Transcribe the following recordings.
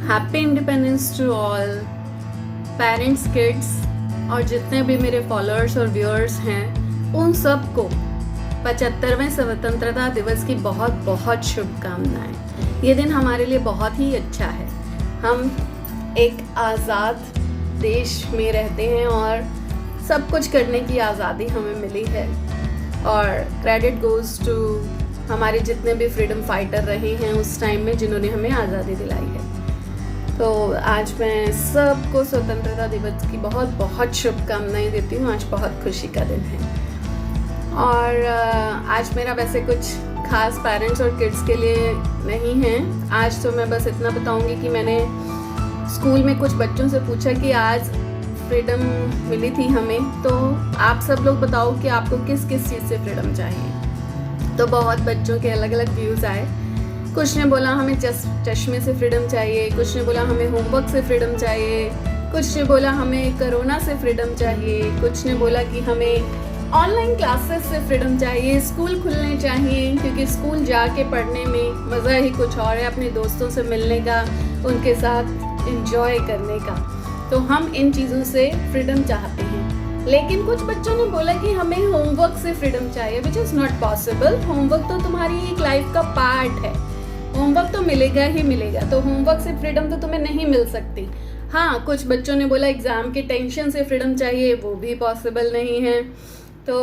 Happy independence to all parents, kids और जितने भी मेरे फॉलोअर्स और व्यूअर्स हैं उन सबको 75वें स्वतंत्रता दिवस की बहुत बहुत शुभकामनाएं। ये दिन हमारे लिए बहुत ही अच्छा है। हम एक आज़ाद देश में रहते हैं और सब कुछ करने की आज़ादी हमें मिली है और क्रेडिट गोज़ टू हमारे जितने भी फ्रीडम फाइटर रहे हैं उस टाइम में जिन्होंने हमें आज़ादी दिलाई है। तो आज मैं सबको स्वतंत्रता दिवस की बहुत बहुत शुभकामनाएं देती हूँ। आज बहुत खुशी का दिन है और आज मेरा वैसे कुछ खास पेरेंट्स और किड्स के लिए नहीं है। आज तो मैं बस इतना बताऊंगी कि मैंने स्कूल में कुछ बच्चों से पूछा कि आज फ्रीडम मिली थी हमें, तो आप सब लोग बताओ कि आपको किस किस चीज़ से फ्रीडम चाहिए। तो बहुत बच्चों के अलग अलग व्यूज़ आए। कुछ ने बोला हमें चश्मे से फ्रीडम चाहिए, कुछ ने बोला हमें होमवर्क से फ्रीडम चाहिए, कुछ ने बोला हमें कोरोना से फ्रीडम चाहिए, कुछ ने बोला कि हमें ऑनलाइन क्लासेस से फ्रीडम चाहिए, स्कूल खुलने चाहिए क्योंकि स्कूल जाके पढ़ने में मज़ा ही कुछ और है, अपने दोस्तों से मिलने का, उनके साथ एंजॉय करने का। तो हम इन चीज़ों से फ्रीडम चाहते हैं। लेकिन कुछ बच्चों ने बोला कि हमें होमवर्क से फ्रीडम चाहिए, which is not possible. Homework तो तुम्हारी एक लाइफ का पार्ट है, होमवर्क तो मिलेगा ही मिलेगा, तो होमवर्क से फ्रीडम तो तुम्हें नहीं मिल सकती। हाँ, कुछ बच्चों ने बोला एग्ज़ाम के टेंशन से फ्रीडम चाहिए, वो भी पॉसिबल नहीं है। तो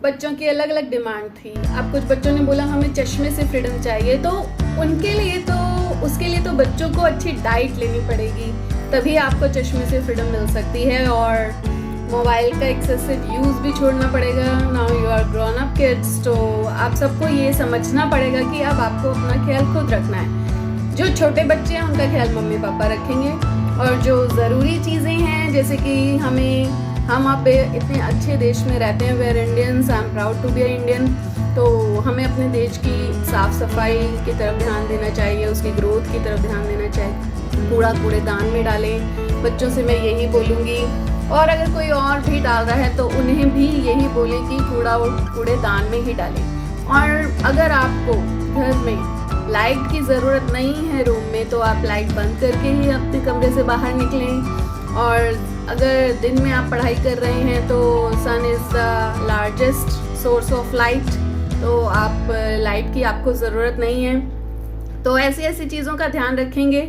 बच्चों की अलग अलग डिमांड थी। अब कुछ बच्चों ने बोला हमें चश्मे से फ्रीडम चाहिए, तो उनके लिए तो उसके लिए तो बच्चों को अच्छी डाइट लेनी पड़ेगी, तभी आपको चश्मे से फ्रीडम मिल सकती है। और मोबाइल का एक्सेसिव यूज़ भी छोड़ना पड़ेगा। Now you are grown up kids, तो आप सबको ये समझना पड़ेगा कि अब आपको अपना ख्याल खुद रखना है। जो छोटे बच्चे हैं उनका ख्याल मम्मी पापा रखेंगे, और जो ज़रूरी चीज़ें हैं जैसे कि हम आप इतने अच्छे देश में रहते हैं, we are Indians, I am proud to be a Indian, तो हमें अपने देश की साफ़ सफाई की तरफ ध्यान देना चाहिए, उसकी ग्रोथ की तरफ ध्यान देना चाहिए। कूड़ेदान में डालें, बच्चों से मैं यही बोलूँगी। और अगर कोई और भी डाल रहा है तो उन्हें भी यही बोले कि कूड़ेदान में ही डालें। और अगर आपको घर में लाइट की ज़रूरत नहीं है रूम में, तो आप लाइट बंद करके ही अपने कमरे से बाहर निकलें। और अगर दिन में आप पढ़ाई कर रहे हैं तो sun is the largest source of light, तो आप लाइट की आपको ज़रूरत नहीं है। तो ऐसी ऐसी चीज़ों का ध्यान रखेंगे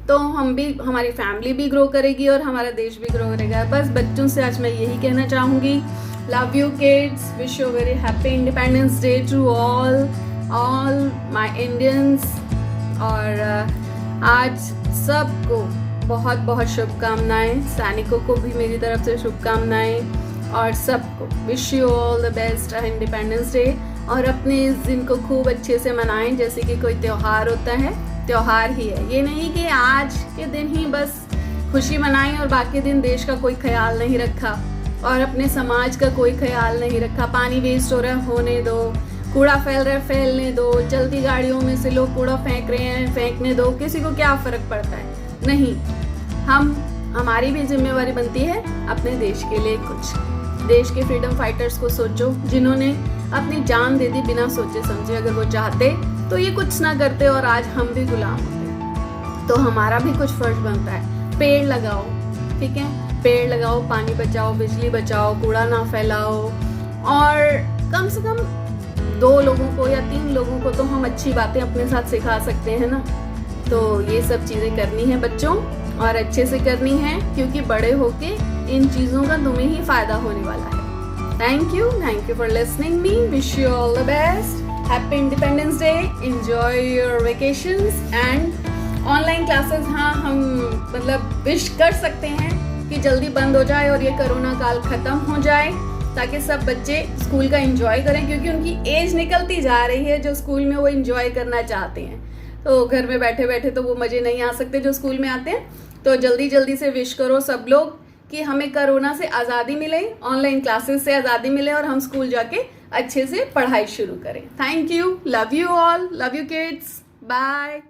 तो हम भी, हमारी फैमिली भी ग्रो करेगी और हमारा देश भी ग्रो करेगा। बस बच्चों से आज मैं यही कहना चाहूँगी, love you kids, wish you very happy independence day to all my Indians. और आज सबको बहुत बहुत शुभकामनाएं, सैनिकों को भी मेरी तरफ से शुभकामनाएं और सबको wish you all the best independence day. और अपने इस दिन को खूब अच्छे से मनाएं जैसे कि कोई त्यौहार होता है, त्यौहार ही है। ये नहीं कि आज के दिन ही बस खुशी मनाएं और बाकी दिन देश का कोई ख्याल नहीं रखा और अपने समाज का कोई ख्याल नहीं रखा। पानी वेस्ट हो रहा है, होने दो। कूड़ा फैल रहा है, फैलने दो। चलती गाड़ियों में से लोग कूड़ा फेंक रहे हैं, फेंकने दो, किसी को क्या फ़र्क पड़ता है। नहीं, हमारी भी जिम्मेवारी बनती है अपने देश के लिए कुछ। देश के फ्रीडम फाइटर्स को सोचो जिन्होंने अपनी जान दे दी बिना सोचे समझे। अगर वो चाहते तो ये कुछ ना करते और आज हम भी गुलाम होते। तो हमारा भी कुछ फर्ज बनता है। पेड़ लगाओ, ठीक है, पेड़ लगाओ, पानी बचाओ, बिजली बचाओ, कूड़ा ना फैलाओ। और कम से कम 2 लोगों को या 3 लोगों को तो हम अच्छी बातें अपने साथ सिखा सकते हैं ना। तो ये सब चीज़ें करनी है बच्चों, और अच्छे से करनी है क्योंकि बड़े होके इन चीज़ों का तुम्हें ही फ़ायदा होने वाला है। Thank you for listening me. Wish you all the best, happy independence day, enjoy your vacations and online classes. हाँ, हम मतलब विश कर सकते हैं कि जल्दी बंद हो जाए और ये कोरोना काल ख़त्म हो जाए ताकि सब बच्चे स्कूल का एंजॉय करें, क्योंकि उनकी एज निकलती जा रही है जो स्कूल में वो एंजॉय करना चाहते हैं। तो घर में बैठे बैठे तो वो मज़े नहीं आ सकते जो स्कूल में आते हैं। तो जल्दी जल्दी से विश करो सब लोग कि हमें कोरोना से आज़ादी मिले, ऑनलाइन क्लासेस से आज़ादी मिले और हम स्कूल जाके अच्छे से पढ़ाई शुरू करें। Thank you, love you all, love you kids, bye.